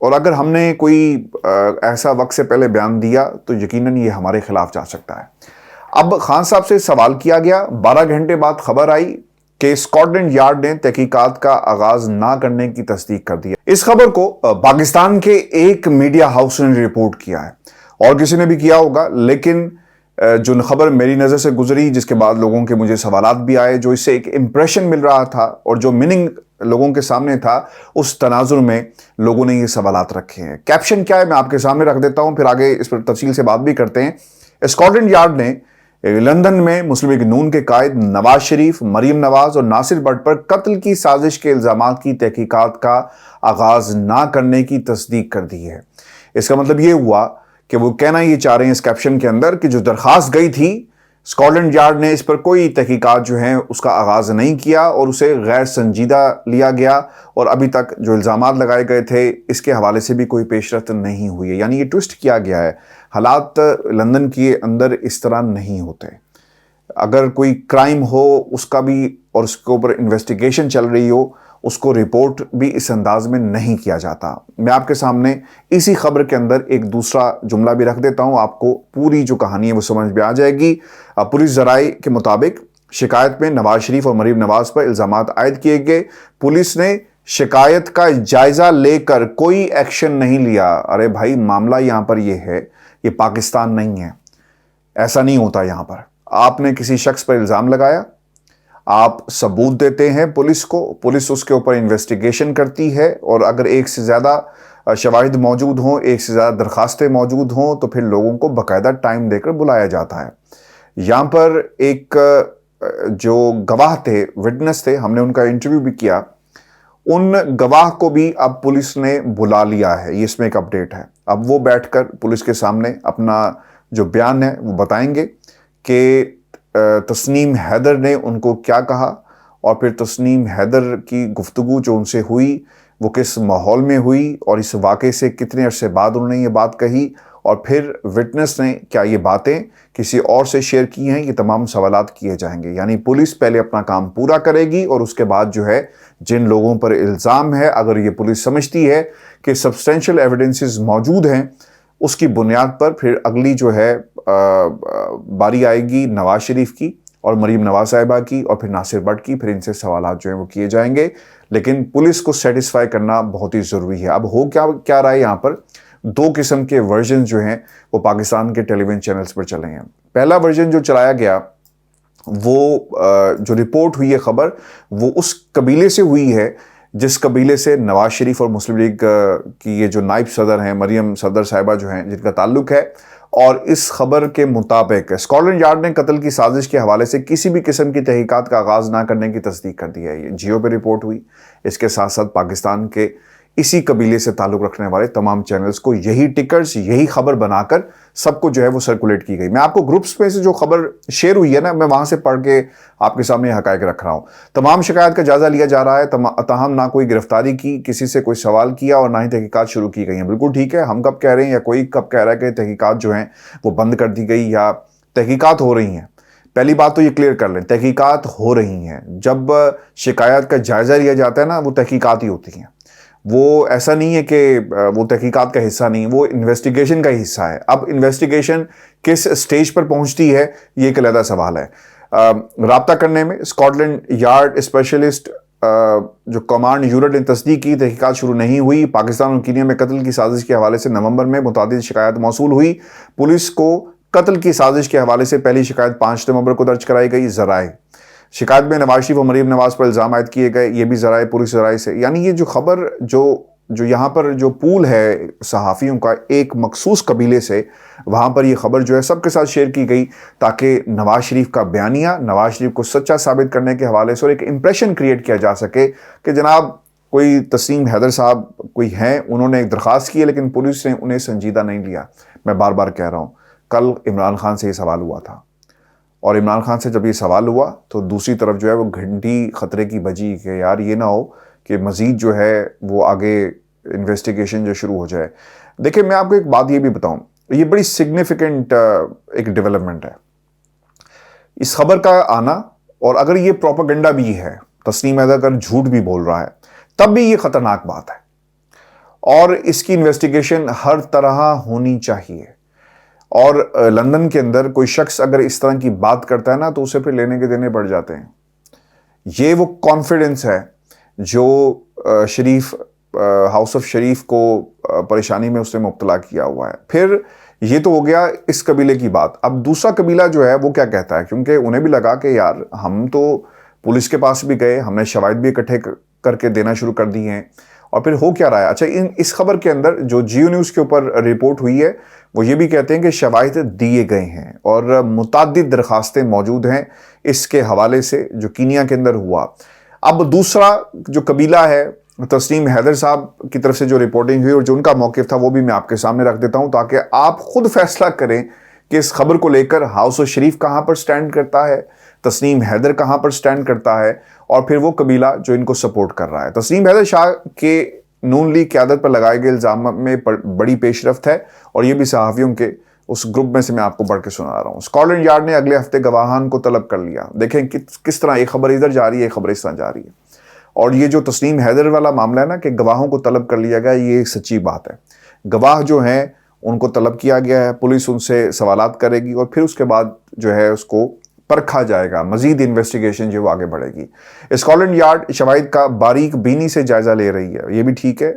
اور اگر ہم نے کوئی ایسا وقت سے پہلے بیان دیا تو یقیناً یہ ہمارے خلاف جا سکتا ہے۔ اب خان صاحب سے سوال کیا گیا، 12 گھنٹے بعد خبر آئی کہ اسکاٹ لینڈ یارڈ نے تحقیقات کا آغاز نہ کرنے کی تصدیق کر دی ہے۔ اس خبر کو پاکستان کے ایک میڈیا ہاؤس نے رپورٹ کیا ہے، اور کسی نے بھی کیا ہوگا، لیکن جو خبر میری نظر سے گزری، جس کے بعد لوگوں کے مجھے سوالات بھی آئے، جو اس سے ایک امپریشن مل رہا تھا اور جو میننگ لوگوں کے سامنے تھا، اس تناظر میں لوگوں نے یہ سوالات رکھے ہیں۔ کیپشن کیا ہے میں آپ کے سامنے رکھ دیتا ہوں، پھر آگے اس پر تفصیل سے بات بھی کرتے ہیں۔ اسکاٹ لینڈ یارڈ نے لندن میں مسلم لیگ نون کے قائد نواز شریف، مریم نواز اور ناصر بٹ پر قتل کی سازش کے الزامات کی تحقیقات کا آغاز نہ کرنے کی تصدیق کر دی ہے۔ اس کا مطلب یہ ہوا کہ وہ کہنا یہ چاہ رہے ہیں اس کیپشن کے اندر کہ جو درخواست گئی تھی، اسکاٹ لینڈ یارڈ نے اس پر کوئی تحقیقات جو ہیں اس کا آغاز نہیں کیا اور اسے غیر سنجیدہ لیا گیا، اور ابھی تک جو الزامات لگائے گئے تھے اس کے حوالے سے بھی کوئی پیش رفت نہیں ہوئی ہے۔ یعنی یہ ٹوسٹ کیا گیا ہے۔ حالات لندن کے اندر اس طرح نہیں ہوتے۔ اگر کوئی کرائم ہو اس کا بھی، اور اس کے اوپر انویسٹیگیشن چل رہی ہو، اس کو رپورٹ بھی اس انداز میں نہیں کیا جاتا۔ میں آپ کے سامنے اسی خبر کے اندر ایک دوسرا جملہ بھی رکھ دیتا ہوں، آپ کو پوری جو کہانی ہے وہ سمجھ میں آ جائے گی۔ پولیس ذرائع کے مطابق شکایت میں نواز شریف اور مریم نواز پر الزامات عائد کیے گئے۔ پولیس نے شکایت کا جائزہ لے کر کوئی ایکشن نہیں لیا۔ ارے بھائی، معاملہ یہاں پر یہ ہے، یہ پاکستان نہیں ہے، ایسا نہیں ہوتا یہاں پر۔ آپ نے کسی شخص پر الزام لگایا، آپ ثبوت دیتے ہیں پولیس کو، پولیس اس کے اوپر انویسٹیگیشن کرتی ہے، اور اگر ایک سے زیادہ شواہد موجود ہوں، ایک سے زیادہ درخواستیں موجود ہوں، تو پھر لوگوں کو باقاعدہ ٹائم دے کر بلایا جاتا ہے۔ یہاں پر ایک جو گواہ تھے، وٹنس تھے، ہم نے ان کا انٹرویو بھی کیا، ان گواہ کو بھی اب پولیس نے بلا لیا ہے۔ یہ اس میں ایک اپڈیٹ ہے۔ اب وہ بیٹھ کر پولیس کے سامنے اپنا جو بیان ہے وہ بتائیں گے کہ تسنیم حیدر نے ان کو کیا کہا، اور پھر تسنیم حیدر کی گفتگو جو ان سے ہوئی وہ کس ماحول میں ہوئی، اور اس واقعے سے کتنے عرصے بعد انہوں نے یہ بات کہی، اور پھر وٹنس نے کیا یہ باتیں کسی اور سے شیئر کی ہیں۔ یہ تمام سوالات کیے جائیں گے۔ یعنی پولیس پہلے اپنا کام پورا کرے گی، اور اس کے بعد جو ہے جن لوگوں پر الزام ہے، اگر یہ پولیس سمجھتی ہے کہ سبسٹینشل ایویڈنسز موجود ہیں، اس کی بنیاد پر پھر اگلی جو ہے باری آئے گی نواز شریف کی اور مریم نواز صاحبہ کی، اور پھر ناصر بٹ کی۔ پھر ان سے سوالات جو ہیں وہ کیے جائیں گے، لیکن پولیس کو سیٹسفائی کرنا بہت ہی ضروری ہے۔ اب ہو کیا رہا ہے یہاں پر، دو قسم کے ورژن جو ہیں وہ پاکستان کے ٹیلی ویژن چینلز پر چلے ہیں۔ پہلا ورژن جو چلایا گیا، وہ جو رپورٹ ہوئی ہے خبر، وہ اس قبیلے سے ہوئی ہے جس قبیلے سے نواز شریف اور مسلم لیگ کی یہ جو نائب صدر ہیں، مریم صدر صاحبہ جو ہیں، جن کا تعلق ہے۔ اور اس خبر کے مطابق اسکاٹ لینڈ یارڈ نے قتل کی سازش کے حوالے سے کسی بھی قسم کی تحقیقات کا آغاز نہ کرنے کی تصدیق کر دی ہے۔ یہ جیو پہ رپورٹ ہوئی۔ اس کے ساتھ ساتھ پاکستان کے اسی قبیلے سے تعلق رکھنے والے تمام چینلز کو یہی ٹکرز، یہی خبر بنا کر سب کو جو ہے وہ سرکولیٹ کی گئی۔ میں آپ کو گروپس میں سے جو خبر شیئر ہوئی ہے نا، میں وہاں سے پڑھ کے آپ کے سامنے حقائق رکھ رہا ہوں۔ تمام شکایات کا جائزہ لیا جا رہا ہے، تاہم نہ کوئی گرفتاری کی، کسی سے کوئی سوال کیا، اور نہ ہی تحقیقات شروع کی گئی ہیں۔ بالکل ٹھیک ہے، ہم کب کہہ رہے ہیں یا کوئی کب کہہ رہا ہے کہ تحقیقات جو ہیں وہ بند کر دی گئی یا تحقیقات ہو رہی ہیں؟ پہلی بات تو یہ کلیئر کر لیں، تحقیقات ہو رہی ہیں۔ جب شکایات کا جائزہ لیا جاتا ہے نا، وہ تحقیقات ہی ہوتی ہیں۔ وہ ایسا نہیں ہے کہ وہ تحقیقات کا حصہ نہیں، وہ انویسٹیگیشن کا حصہ ہے۔ اب انویسٹیگیشن کس سٹیج پر پہنچتی ہے، یہ ایک علیحدہ سوال ہے۔ رابطہ کرنے میں اسکاٹ لینڈ یارڈ اسپیشلسٹ جو کمانڈ یونٹ نے تصدیق کی، تحقیقات شروع نہیں ہوئی۔ پاکستان اور کینیا میں قتل کی سازش کے حوالے سے نومبر میں متعدد شکایات موصول ہوئی۔ پولیس کو قتل کی سازش کے حوالے سے پہلی شکایت 5 نومبر کو درج کرائی گئی۔ ذرائع شکایت میں نواز شریف اور مریم نواز پر الزام عائد کیے گئے، یہ بھی ذرائع پولیس ذرائع سے۔ یعنی یہ جو خبر جو یہاں پر جو پول ہے صحافیوں کا ایک مخصوص قبیلے سے، وہاں پر یہ خبر جو ہے سب کے ساتھ شیئر کی گئی، تاکہ نواز شریف کا بیانیہ، نواز شریف کو سچا ثابت کرنے کے حوالے سے اور ایک امپریشن کریٹ کیا جا سکے کہ جناب کوئی تسنیم حیدر صاحب کوئی ہیں، انہوں نے ایک درخواست کی ہے لیکن پولیس نے انہیں سنجیدہ نہیں لیا۔ میں بار بار کہہ رہا ہوں، کل عمران خان سے یہ سوال ہوا تھا، اور عمران خان سے جب یہ سوال ہوا تو دوسری طرف جو ہے وہ گھنٹی خطرے کی بجی کہ یار یہ نہ ہو کہ مزید جو ہے وہ آگے انویسٹیگیشن جو شروع ہو جائے۔ دیکھیں، میں آپ کو ایک بات یہ بھی بتاؤں، یہ بڑی سگنیفیکنٹ ایک ڈیولپمنٹ ہے اس خبر کا آنا، اور اگر یہ پروپیگنڈا بھی ہے، تسنیم حیدر اگر جھوٹ بھی بول رہا ہے، تب بھی یہ خطرناک بات ہے۔ اور اس کی انویسٹیگیشن ہر طرح ہونی چاہیے. اور لندن کے اندر کوئی شخص اگر اس طرح کی بات کرتا ہے نا تو اسے پھر لینے کے دینے پڑ جاتے ہیں. یہ وہ کانفیڈنس ہے جو شریف ہاؤس آف شریف کو پریشانی میں اس نے مبتلا کیا ہوا ہے. پھر یہ تو ہو گیا اس قبیلے کی بات. اب دوسرا قبیلہ جو ہے وہ کیا کہتا ہے, کیونکہ انہیں بھی لگا کہ یار ہم تو پولیس کے پاس بھی گئے, ہم نے شواہد بھی اکٹھے کر کے دینا شروع کر دی ہیں, اور پھر ہو کیا رہا ہے. اچھا, اس خبر کے اندر جو جیو نیوز کے اوپر رپورٹ ہوئی ہے وہ یہ بھی کہتے ہیں کہ شواہد دیے گئے ہیں اور متعدد درخواستیں موجود ہیں اس کے حوالے سے جو کینیا کے اندر ہوا. اب دوسرا جو قبیلہ ہے, تسنیم حیدر صاحب کی طرف سے جو رپورٹنگ ہوئی اور جو ان کا موقف تھا وہ بھی میں آپ کے سامنے رکھ دیتا ہوں تاکہ آپ خود فیصلہ کریں کہ اس خبر کو لے کر ہاؤس آف شریف کہاں پر سٹینڈ کرتا ہے, تسنیم حیدر کہاں پر سٹینڈ کرتا ہے, اور پھر وہ قبیلہ جو ان کو سپورٹ کر رہا ہے. تسنیم حیدر شاہ کے نون لیگ قیادت پر لگائے گئے الزام میں بڑی پیش رفت ہے, اور یہ بھی صحافیوں کے اس گروپ میں سے میں آپ کو پڑھ کے سنا رہا ہوں. اسکاٹ لینڈ یارڈ نے اگلے ہفتے گواہان کو طلب کر لیا. دیکھیں کس طرح ایک خبر ادھر جا رہی ہے, ایک خبر اس طرح جا رہی ہے. اور یہ جو تسنیم حیدر والا معاملہ ہے نا کہ گواہوں کو طلب کر لیا گیا, یہ سچی بات ہے. گواہ جو ہیں ان کو طلب کیا گیا ہے, پولیس ان سے سوالات کرے گی اور پھر اس کے بعد جو ہے اس کو پرکھا جائے گا, مزید انویسٹیگیشن جو آگے بڑھے گی. اسکاٹ لینڈ یارڈ شواہد کا باریک بینی سے جائزہ لے رہی ہے. یہ بھی ٹھیک ہے,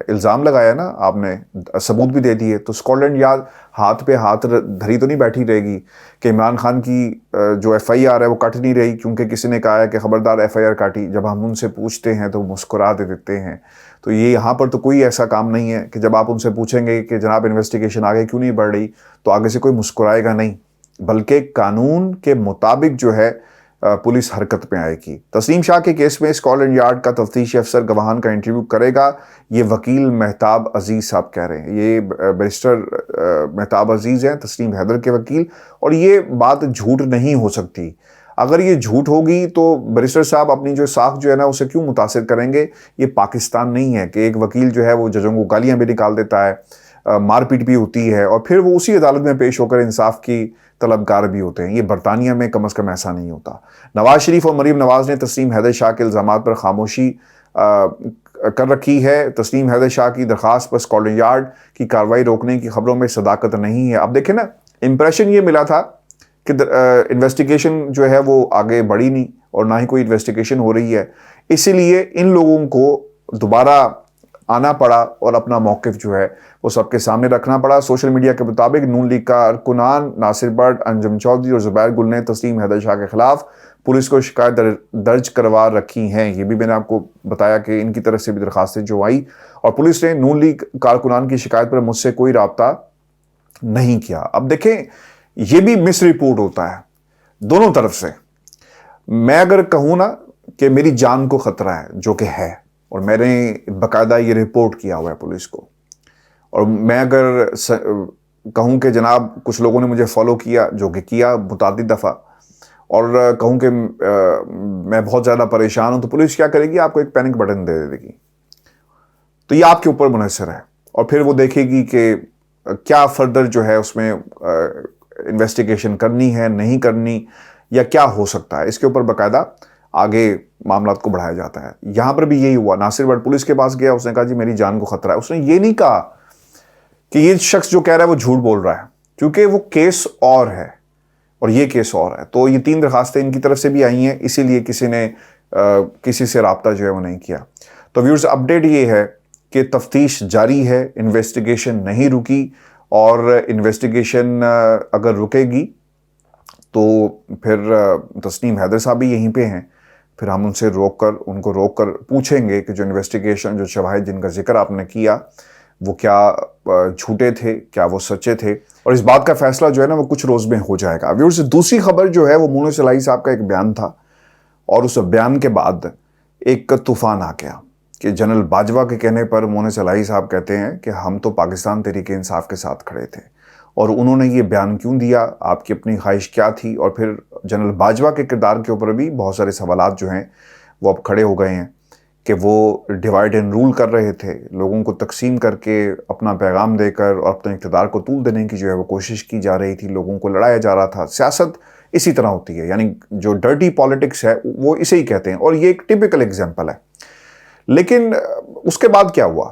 الزام لگایا نا آپ نے, ثبوت بھی دے دیے, تو اسکاٹ لینڈ یارڈ ہاتھ پہ ہاتھ دھری تو نہیں بیٹھی رہے گی کہ عمران خان کی جو ایف آئی آر ہے وہ کٹ نہیں رہی کیونکہ کسی نے کہا ہے کہ خبردار ایف آئی آر کاٹی. جب ہم ان سے پوچھتے ہیں تو مسکرا دیتے ہیں. تو یہ یہاں پر تو کوئی ایسا کام نہیں ہے کہ جب آپ ان سے پوچھیں گے کہ جناب انویسٹیگیشن آگے کیوں نہیں بڑھ رہی تو آگے سے کوئی مسکرائے گا نہیں, بلکہ قانون کے مطابق جو ہے پولیس حرکت پہ آئے گی. تسنیم شاہ کے کیس میں اسکاٹ لینڈ یارڈ کا تفتیشی افسر گواہان کا انٹرویو کرے گا, یہ وکیل مہتاب عزیز صاحب کہہ رہے ہیں. یہ بیرسٹر مہتاب عزیز ہیں, تسنیم حیدر کے وکیل, اور یہ بات جھوٹ نہیں ہو سکتی. اگر یہ جھوٹ ہوگی تو بیرسٹر صاحب اپنی جو ساکھ جو ہے نا اسے کیوں متاثر کریں گے. یہ پاکستان نہیں ہے کہ ایک وکیل جو ہے وہ ججوں کو گالیاں بھی نکال دیتا ہے, مار پیٹ بھی ہوتی ہے, اور پھر وہ اسی عدالت میں پیش ہو کر انصاف کی طلبگار بھی ہوتے ہیں. یہ برطانیہ میں کم از کم ایسا نہیں ہوتا. نواز شریف اور مریم نواز نے تسنیم حیدر شاہ کے الزامات پر خاموشی کر رکھی ہے. تسنیم حیدر شاہ کی درخواست پر اسکاٹ لینڈ یارڈ کی کارروائی روکنے کی خبروں میں صداقت نہیں ہے. اب دیکھیں نا, امپریشن یہ ملا تھا کہ انویسٹیگیشن جو ہے وہ آگے بڑھی نہیں اور نہ ہی کوئی انویسٹیگیشن ہو رہی ہے, اسی لیے ان لوگوں کو دوبارہ آنا پڑا اور اپنا موقف جو ہے وہ سب کے سامنے رکھنا پڑا. سوشل میڈیا کے مطابق نون لیگ کا کارکنان ناصر بٹ, انجم چودھری اور زبیر گل نے تسنیم حیدر شاہ کے خلاف پولیس کو شکایت درج کروا رکھی ہیں. یہ بھی میں نے آپ کو بتایا کہ ان کی طرف سے بھی درخواستیں جو آئی, اور پولیس نے نون لیگ کارکنان کی شکایت پر مجھ سے کوئی رابطہ نہیں کیا. اب دیکھیں یہ بھی مس رپورٹ ہوتا ہے دونوں طرف سے. میں اگر کہوں نا کہ میری جان کو خطرہ ہے, جو کہ ہے, اور میں نے باقاعدہ یہ رپورٹ کیا ہوا ہے پولیس کو, اور میں اگر کہوں کہ جناب کچھ لوگوں نے مجھے فالو کیا, جو کہ کیا متعدد دفعہ, اور کہوں کہ میں بہت زیادہ پریشان ہوں, تو پولیس کیا کرے گی, آپ کو ایک پینک بٹن دے دے گی. تو یہ آپ کے اوپر منحصر ہے, اور پھر وہ دیکھے گی کہ کیا فردر جو ہے اس میں انویسٹیگیشن کرنی ہے نہیں کرنی, یا کیا ہو سکتا ہے. اس کے اوپر باقاعدہ آگے معاملات کو بڑھایا جاتا ہے. یہاں پر بھی یہی ہوا. ناصر بٹ پولیس کے پاس گیا, اس نے کہا جی میری جان کو خطرہ ہے. اس نے یہ نہیں کہا کہ یہ شخص جو کہہ رہا ہے وہ جھوٹ بول رہا ہے, کیونکہ وہ کیس اور ہے اور یہ کیس اور ہے. تو یہ 3 درخواستیں ان کی طرف سے بھی آئی ہیں, اسی لیے کسی نے کسی سے رابطہ جو ہے وہ نہیں کیا. تو ویورز, اپڈیٹ یہ ہے کہ تفتیش جاری ہے, انویسٹیگیشن نہیں رکی, اور انویسٹیگیشن اگر رکے گی تو پھر تسنیم حیدر صاحب بھی یہیں پہ ہیں, پھر ہم ان کو روک کر پوچھیں گے کہ جو انویسٹیگیشن, جو شواہد جن کا ذکر آپ نے کیا وہ کیا جھوٹے تھے, کیا وہ سچے تھے, اور اس بات کا فیصلہ جو ہے نا وہ کچھ روز میں ہو جائے گا. ویورز, دوسری خبر جو ہے وہ مونس الہی صاحب کا ایک بیان تھا, اور اس بیان کے بعد ایک طوفان آ گیا کہ جنرل باجوہ کے کہنے پر مونس الہی صاحب کہتے ہیں کہ ہم تو پاکستان تحریک انصاف کے ساتھ کھڑے تھے, اور انہوں نے یہ بیان کیوں دیا, آپ کی اپنی خواہش کیا تھی. اور پھر جنرل باجوہ کے کردار کے اوپر بھی بہت سارے سوالات جو ہیں وہ اب کھڑے ہو گئے ہیں کہ وہ ڈیوائڈ اینڈ رول کر رہے تھے, لوگوں کو تقسیم کر کے اپنا پیغام دے کر اور اپنے اقتدار کو طول دینے کی جو ہے وہ کوشش کی جا رہی تھی, لوگوں کو لڑایا جا رہا تھا. سیاست اسی طرح ہوتی ہے, یعنی جو ڈرٹی پالیٹکس ہے وہ اسے ہی کہتے ہیں, اور یہ ایک ٹپیکل ایگزامپل ہے. لیکن اس کے بعد کیا ہوا,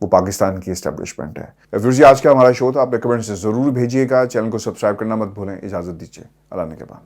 وہ پاکستان کی اسٹیبلشمنٹ ہے. ویورز آج کا ہمارا شو تھا. آپ نے کمنٹ سے ضرور بھیجیے گا. چینل کو سبسکرائب کرنا مت بھولیں. اجازت دیجیے. اللہ نے کے بعد.